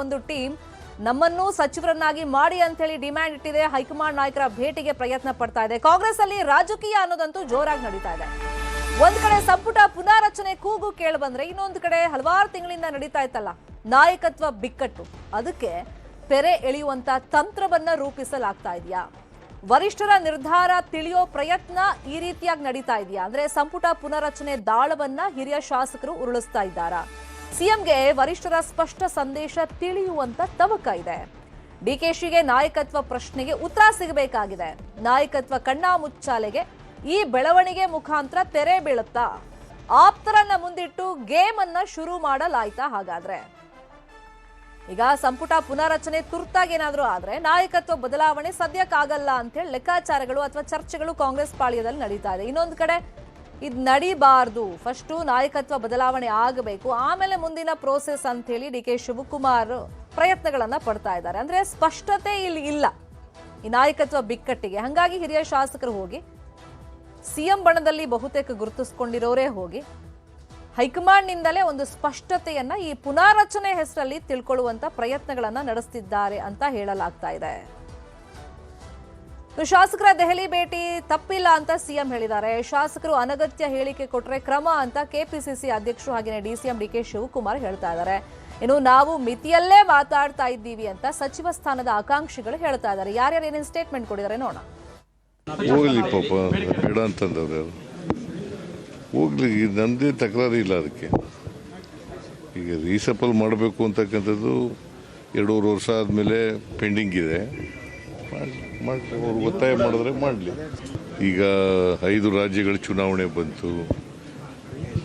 ಒಂದು ಟೀಮ್ ನಮ್ಮನ್ನು ಸಚಿವರನ್ನಾಗಿ ಮಾಡಿ ಅಂತ ಹೇಳಿ ಡಿಮ್ಯಾಂಡ್ ಇಟ್ಟಿದೆ. ಹೈಕಮಾಂಡ್ ನಾಯಕರ ಭೇಟಿಗೆ ಪ್ರಯತ್ನ ಪಡ್ತಾ ಇದೆ. ಕಾಂಗ್ರೆಸ್ ಅಲ್ಲಿ ರಾಜಕೀಯ ಅನ್ನೋದಂತೂ ಜೋರಾಗಿ ನಡೀತಾ ಇದೆ. ಒಂದ್ ಕಡೆ ಸಂಪುಟ ಪುನಾರಚನೆ ಕೂಗು ಕೇಳಿ ಬಂದ್ರೆ, ಇನ್ನೊಂದು ಕಡೆ ಹಲವಾರು ತಿಂಗಳಿಂದ ನಡೀತಾ ಇತ್ತಲ್ಲ ನಾಯಕತ್ವ ಬಿಕ್ಕಟ್ಟು, ಅದಕ್ಕೆ ತೆರೆ ಎಳೆಯುವಂತ ತಂತ್ರವನ್ನ ರೂಪಿಸಲಾಗ್ತಾ ಇದೆಯಾ? ವರಿಷ್ಠರ ನಿರ್ಧಾರ ತಿಳಿಯೋ ಪ್ರಯತ್ನ ಈ ರೀತಿಯಾಗಿ ನಡೀತಾ ಇದೆಯಾ? ಅಂದ್ರೆ ಸಂಪುಟ ಪುನರಚನೆ ದಾಳವನ್ನ ಹಿರಿಯ ಶಾಸಕರು ಉರುಳಿಸ್ತಾ ಇದ್ದಾರಾ? ಸಿಎಂಗೆ ವರಿಷ್ಠರ ಸ್ಪಷ್ಟ ಸಂದೇಶ ತಿಳಿಯುವಂತ ತವಕ ಇದೆ. ಡಿಕೆಶಿಗೆ ನಾಯಕತ್ವ ಪ್ರಶ್ನೆಗೆ ಉತ್ತರ ಸಿಗಬೇಕಾಗಿದೆ. ನಾಯಕತ್ವ ಕಣ್ಣಾ ಮುಚ್ಚಾಲೆಗೆ ಈ ಬೆಳವಣಿಗೆ ಮುಖಾಂತರ ತೆರೆ ಬೀಳುತ್ತಾ? ಆಪ್ತರನ್ನ ಮುಂದಿಟ್ಟು ಗೇಮ್ ಅನ್ನ ಶುರು ಮಾಡಲಾಯ್ತಾ? ಹಾಗಾದ್ರೆ ಈಗ ಸಂಪುಟ ಪುನರಚನೆ ತುರ್ತಾಗಿ ಏನಾದ್ರೂ ಆದ್ರೆ ನಾಯಕತ್ವ ಬದಲಾವಣೆ ಸದ್ಯಕ್ಕಾಗಲ್ಲ ಅಂತ ಹೇಳಿ ಲೆಕ್ಕಾಚಾರಗಳು ಅಥವಾ ಚರ್ಚೆಗಳು ಕಾಂಗ್ರೆಸ್ ಪಾಳ್ಯದಲ್ಲಿ ನಡೀತಾ ಇದೆ. ಇನ್ನೊಂದು ಕಡೆ ಇದು ನಡಿಬಾರ್ದು, ಫಸ್ಟ್ ನಾಯಕತ್ವ ಬದಲಾವಣೆ ಆಗಬೇಕು, ಆಮೇಲೆ ಮುಂದಿನ ಪ್ರೋಸೆಸ್ ಅಂತ ಹೇಳಿ ಡಿಕೆ ಶಿವಕುಮಾರ್ ಪ್ರಯತ್ನಗಳನ್ನ ಪಡ್ತಾ ಇದ್ದಾರೆ. ಅಂದ್ರೆ ಸ್ಪಷ್ಟತೆ ಇಲ್ಲಿ ಇಲ್ಲ ಈ ನಾಯಕತ್ವ ಬಿಕ್ಕಟ್ಟಿಗೆ. ಹಂಗಾಗಿ ಹಿರಿಯ ಶಾಸಕರು ಹೋಗಿ ಸಿಎಂ ಬಣದಲ್ಲಿ ಬಹುತೇಕ ಗುರುತಿಸಿಕೊಂಡಿರೋರೇ ಹೋಗಿ ಹೈಕಮಾಂಡ್ ನಿಂದಲೇ ಒಂದು ಸ್ಪಷ್ಟತೆಯನ್ನ ಈ ಪುನಾರಚನೆ ಹೆಸರಲ್ಲಿ ತಿಳ್ಕೊಳ್ಳುವಂತ ಪ್ರಯತ್ನಗಳನ್ನ ನಡೆಸುತ್ತಿದ್ದಾರೆ ಅಂತ ಹೇಳಲಾಗ್ತಾ ಇದೆ. ಶಾಸಕರ ದೆಹಲಿ ಭೇಟಿ ತಪ್ಪಿಲ್ಲ ಅಂತ ಸಿಎಂ ಹೇಳಿದ್ದಾರೆ. ಶಾಸಕರು ಅನಗತ್ಯ ಹೇಳಿಕೆ ಕೊಟ್ರೆ ಕ್ರಮ ಅಂತ ಕೆಪಿಸಿಸಿ ಅಧ್ಯಕ್ಷರು ಹಾಗೆಯೇ ಡಿಸಿಎಂ ಡಿಕೆ ಶಿವಕುಮಾರ್ ಹೇಳ್ತಾ ಇದ್ದಾರೆ. ಇನ್ನು ನಾವು ಮಿತಿಯಲ್ಲೇ ಮಾತಾಡ್ತಾ ಇದ್ದೀವಿ ಅಂತ ಸಚಿವ ಸ್ಥಾನದ ಆಕಾಂಕ್ಷಿಗಳು ಹೇಳ್ತಾ ಇದ್ದಾರೆ. ಯಾರ್ಯಾರು ಏನೇನು ಸ್ಟೇಟ್ಮೆಂಟ್ ಕೊಟ್ಟಿದ್ದಾರೆ ನೋಡೋಣ. ಹೋಗ್ಲಿ ಪಾಪ, ಬೇಡ ಅಂತಂದವ್ರು ಯಾರು ಹೋಗ್ಲಿ, ನಮ್ಮದೇ ತಕರಾರು ಇಲ್ಲ ಅದಕ್ಕೆ. ಈಗ ರೀಸಪಲ್ ಮಾಡಬೇಕು ಅಂತಕ್ಕಂಥದ್ದು 2.5 ವರ್ಷ ಆದಮೇಲೆ ಪೆಂಡಿಂಗ್ ಇದೆ. ಮಾಡಿ ಅವ್ರು ಒತ್ತಾಯ ಮಾಡಿದ್ರೆ ಮಾಡಲಿ. ಈಗ 5 ರಾಜ್ಯಗಳ ಚುನಾವಣೆ ಬಂತು,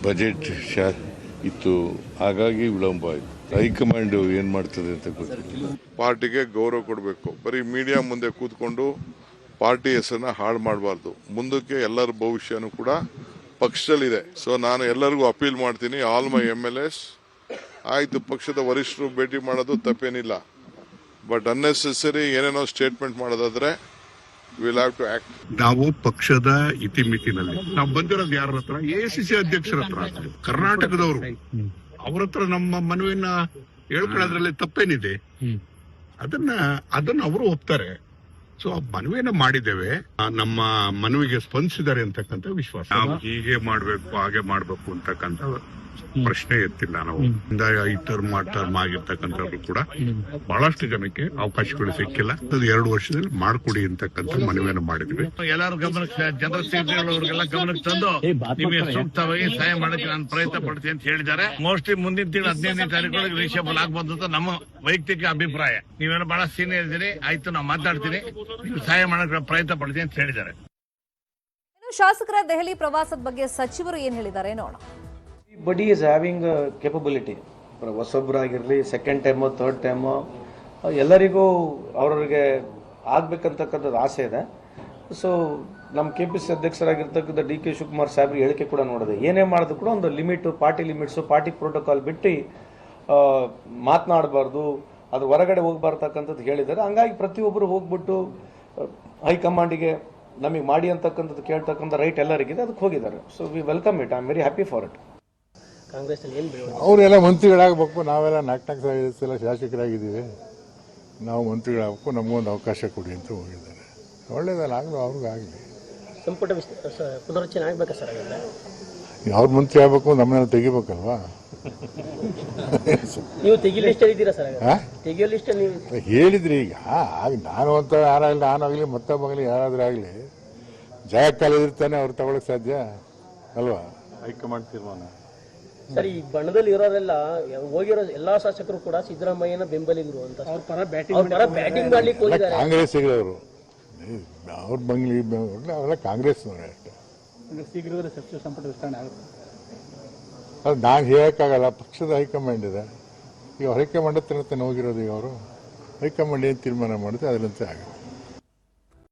ಬಜೆಟ್ ಇತ್ತು, ಹಾಗಾಗಿ ವಿಳಂಬ ಆಯಿತು. ಹೈಕಮಾಂಡ್ ಏನು ಮಾಡ್ತದೆ ಅಂತ ಗೊತ್ತಿಲ್ಲ. ಪಾರ್ಟಿಗೆ ಗೌರವ ಕೊಡಬೇಕು. ಬರೀ ಮೀಡಿಯಾ ಮುಂದೆ ಕೂತ್ಕೊಂಡು ಪಾರ್ಟಿ ಹೆಸರನ್ನ ಹಾಳು ಮಾಡಬಾರ್ದು. ಮುಂದಕ್ಕೆ ಎಲ್ಲರ ಭವಿಷ್ಯನೂ ಕೂಡ ಪಕ್ಷದಲ್ಲಿದೆ. ಸೊ ನಾನು ಎಲ್ಲರಿಗೂ ಅಪೀಲ್ ಮಾಡ್ತೀನಿ, ಆಲ್ ಮೈ MLAs, ಆಯಿತು ಪಕ್ಷದ ವರಿಷ್ಠರು ಭೇಟಿ ಮಾಡೋದು ತಪ್ಪೇನಿಲ್ಲ, ಬಟ್ ಅನ್ನೆಸೆಸರಿ ಏನೇನೋ ಸ್ಟೇಟ್ಮೆಂಟ್ ಮಾಡೋದಾದ್ರೆ ವಿಲ್ ಹ್ಯಾವ್ ಟು ಆಕ್ಟ್. ನಾವು ಪಕ್ಷದ ಇತಿಮಿತಿನಲ್ಲಿ ನಾವು ಬಂದಿರೋದು ಯಾರ ಹತ್ರ? ACC ಅಧ್ಯಕ್ಷರ ಹತ್ರ, ಕರ್ನಾಟಕದವರು. ಅವ್ರ ಹತ್ರ ನಮ್ಮ ಮನವಿನ ಹೇಳ್ಕೊಳ್ಳೋದ್ರಲ್ಲಿ ತಪ್ಪೇನಿದೆ? ಅದನ್ನ ಅವರು ಒಪ್ತಾರೆ. ಸೊ ಮನವಿಯನ್ನ ಮಾಡಿದ್ದೇವೆ, ನಮ್ಮ ಮನವಿಗೆ ಸ್ಪಂದಿಸಿದ್ದಾರೆ ಅಂತಕ್ಕಂಥ ವಿಶ್ವಾಸ. ನಾವು ಹೀಗೆ ಮಾಡ್ಬೇಕು ಹಾಗೆ ಮಾಡ್ಬೇಕು ಅಂತಕ್ಕಂಥ ಪ್ರಶ್ನೆ ಎತ್ತಿಲ್ಲ. ನಾವು ಈ ಟರ್ಮ್ ಆಗಿರ್ತಕ್ಕಂಥವ್ರು ಕೂಡ ಬಹಳಷ್ಟು ಜನಕ್ಕೆ ಅವಕಾಶಗಳು ಸಿಕ್ಕಿಲ್ಲ. ಅದು 2 ವರ್ಷದಲ್ಲಿ ಮಾಡ್ಕೊಡಿ ಅಂತಕ್ಕಂಥ ಮನವಿಯನ್ನು ಮಾಡಿದ್ವಿ. ಎಲ್ಲರೂ ಗಮನಕ್ಕೆ, ಜನತೆಗೆಲ್ಲ ಗಮನಕ್ಕೆ ತಂದು ನಿಮಗೆ ಸೂಕ್ತವಾಗಿ ಸಹಾಯ ಮಾಡಕ್ಕೆ ನಾನು ಪ್ರಯತ್ನ ಪಡ್ತೀನಿ ಅಂತ ಹೇಳಿದ್ದಾರೆ. ಮೋಸ್ಟ್ಲಿ ಮುಂದಿನ ತಿಂಗಳು 15ನೇ ತಾರೀಕು ರೀಚೇಬಲ್ ಆಗ್ಬೋದು ಅಂತ ನಮ್ಮ ವೈಯಕ್ತಿಕ ಅಭಿಪ್ರಾಯ. ನೀವೇನೋ ಬಹಳ ಸೀನಿಯರ್ ಇದ್ದೀರಿ, ಆಯ್ತು ನಾವು ಮಾತಾಡ್ತೀನಿ, ನೀವು ಸಹಾಯ ಮಾಡಕ್ಕೆ ಪ್ರಯತ್ನ ಪಡ್ತೀನಿ ಅಂತ ಹೇಳಿದ್ದಾರೆ. ಶಾಸಕರ ದೆಹಲಿ ಪ್ರವಾಸದ ಬಗ್ಗೆ ಸಚಿವರು ಏನ್ ಹೇಳಿದ್ದಾರೆ ನೋಡೋಣ. Body is having capability. ಹೊಸೊಬ್ಬರಾಗಿರಲಿ, ಸೆಕೆಂಡ್ ಟೈಮು ಥರ್ಡ್ ಟೈಮು, ಎಲ್ಲರಿಗೂ ಅವ್ರಿಗೆ ಆಗ್ಬೇಕಂತಕ್ಕಂಥದ್ದು ಆಸೆ ಇದೆ. ಸೊ ನಮ್ಮ KPC ಅಧ್ಯಕ್ಷರಾಗಿರ್ತಕ್ಕಂಥ DK ಶಿವಕುಮಾರ್ ಸಾಹೇಬ್ರಿಗೆ ಹೇಳಿಕೆ ಕೂಡ ನೋಡಿದೆ. ಏನೇ ಮಾಡಿದ್ರು ಕೂಡ ಒಂದು limit, party limits, party protocol ಬಿಟ್ಟು ಮಾತನಾಡಬಾರ್ದು, ಅದು ಹೊರಗಡೆ ಹೋಗ್ಬಾರ್ತಕ್ಕಂಥದ್ದು ಹೇಳಿದ್ದಾರೆ. ಹಂಗಾಗಿ ಪ್ರತಿಯೊಬ್ಬರು ಹೋಗ್ಬಿಟ್ಟು ಹೈಕಮಾಂಡಿಗೆ ನಮಗೆ ಮಾಡಿ ಅಂತಕ್ಕಂಥದ್ದು ಕೇಳ್ತಕ್ಕಂಥ ರೈಟ್ ಎಲ್ಲರಿಗಿದೆ, ಅದಕ್ಕೆ ಹೋಗಿದ್ದಾರೆ. So we welcome it. I am very happy for it. ಅವರೆಲ್ಲ ಮಂತ್ರಿಗಳಾಗಬೇಕು, ನಾವೆಲ್ಲ 4 ಸಲ ಶಾಸಕರಾಗಿದ್ದೀವಿ, ನಾವು ಮಂತ್ರಿಗಳಾಗಬೇಕು, ನಮಗೊಂದು ಅವಕಾಶ ಕೊಡಿ ಅಂತ ಹೋಗಿದ್ದಾರೆ. ಒಳ್ಳೇದಲ್ಲ, ಆಗಲಿ, ಅವ್ರಿಗಾಗಲಿ. ಸಂಪುಟ ಪುನರಚನೆ ಆಗಬೇಕಾ ಸರ್? ಅವ್ರ ಮಂತ್ರಿ ಆಗಬೇಕು, ನಮ್ಮನ್ನ ತೆಗಿಬೇಕಲ್ವಾ? ನೀವು ತೆಗಿ ಲಿಸ್ಟ್ ಇದ್ದೀರಾ ಸರ್? ತೆಗಿಯೋ ಲಿಸ್ಟ್ ನೀವು ಹೇಳಿದ್ರಿ. ಈಗ ನಾನು ಅಂತ ಯಾರಾಗಲಿ, ನಾನಾಗಲಿ, ಮತ್ತೊಬ್ಬಾಗಲಿ, ಯಾರಾದ್ರೂ ಆಗಲಿ ಜಾಗಕ್ಕಾಲಿರ್ತಾನೆ ಅವ್ರು ತಗೊಳಕ್ ಸಾಧ್ಯ ಅಲ್ವಾ? ಹೈಕಮಾಂಡ್ ತೀರ್ಮಾನ. ಸರ್, ಈ ಬಣ್ಣದಲ್ಲಿ ಇರೋರೆಲ್ಲ ಹೋಗಿರೋ ಎಲ್ಲಾ ಶಾಸಕರು ಕೂಡ ಸಿದ್ದರಾಮಯ್ಯನ ಬೆಂಬಲಿಗರು ಅಂತ, ಅವ್ರ ಪರ ಬ್ಯಾಟಿಂಗ್ ಮಾಡ್ಲಿಕ್ಕೆ ಹೋಗಿದ್ದಾರೆ. ಕಾಂಗ್ರೆಸ್ಸಿಗರವರು, ಅವ್ರ ಬಂಗ್ಲಿ ಅವೆಲ್ಲ ಕಾಂಗ್ರೆಸ್ನವರೇ ಅಷ್ಟೇ. ಶೀಘ್ರದಲ್ಲೇ ಸಚಿವ ಸಂಪುಟ ವಿಸ್ತರಣೆ ಆಗುತ್ತೆ ಅದು ನಾನು ಹೇಳಕ್ಕಾಗಲ್ಲ. ಪಕ್ಷದ ಹೈಕಮಾಂಡ್ ಇದೆ. ಈಗ ಹೈಕಮಾಂಡ್ ಹತ್ರ ಹೋಗಿರೋದು. ಈಗ ಅವರು ಹೈಕಮಾಂಡ್ ಏನು ತೀರ್ಮಾನ ಮಾಡುತ್ತೆ ಅದರಂತೆ ಆಗುತ್ತೆ.